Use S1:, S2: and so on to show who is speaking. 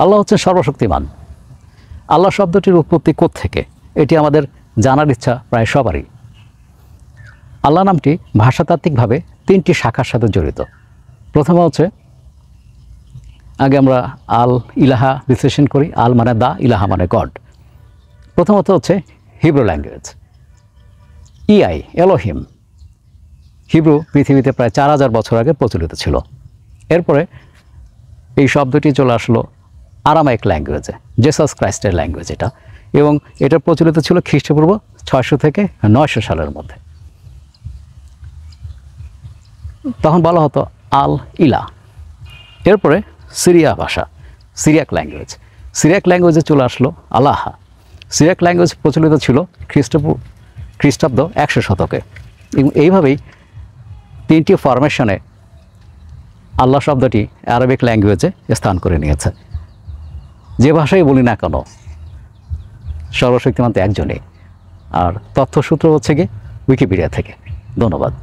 S1: আল্লাহ হচ্ছেন সর্বশক্তিমান। আল্লাহ শব্দটির উৎপত্তি কোত্থেকে, এটি আমাদের জানার ইচ্ছা প্রায় সবারই। আল্লাহ নামটি ভাষাতাত্ত্বিকভাবে 3টি শাখার সাথে জড়িত। প্রথমে হচ্ছে, আগে আমরা আল ইলাহা বিশ্লেষণ করি। আল মানে দা, ইলাহা মানে গড। প্রথমত হচ্ছে হিব্রু ল্যাঙ্গুয়েজ, ইআই এলোহিম। হিব্রু পৃথিবীতে প্রায় 4000 বছর আগে প্রচলিত ছিল। এরপরে এই শব্দটি চলে আসলো আরামাইক ল্যাঙ্গুয়েজে, জেসাস ক্রাইস্টের ল্যাঙ্গুয়েজ এটা, এবং এটা প্রচলিত ছিল খ্রিস্টপূর্ব 600 থেকে 900 সালের মধ্যে। তখন বলা হতো আল ইলা। এরপরে সিরিয়া ভাষা, সিরিয়াক ল্যাঙ্গুয়েজ। সিরিয়াক ল্যাঙ্গুয়েজে চলে আসলো আলাহা। সিরিয়াক ল্যাঙ্গুয়েজ প্রচলিত ছিল খ্রিস্টাব্দ 100 শতকে, এবং এইভাবেই 3টি ফরমেশনে আল্লাহ শব্দটি আরবিক ল্যাঙ্গুয়েজে স্থান করে নিয়েছে। যে ভাষাই বলি না কেন, সর্বশক্তিমান তো একজনই। আর তথ্যসূত্র হচ্ছে গিয়ে উইকিপিডিয়া থেকে। ধন্যবাদ।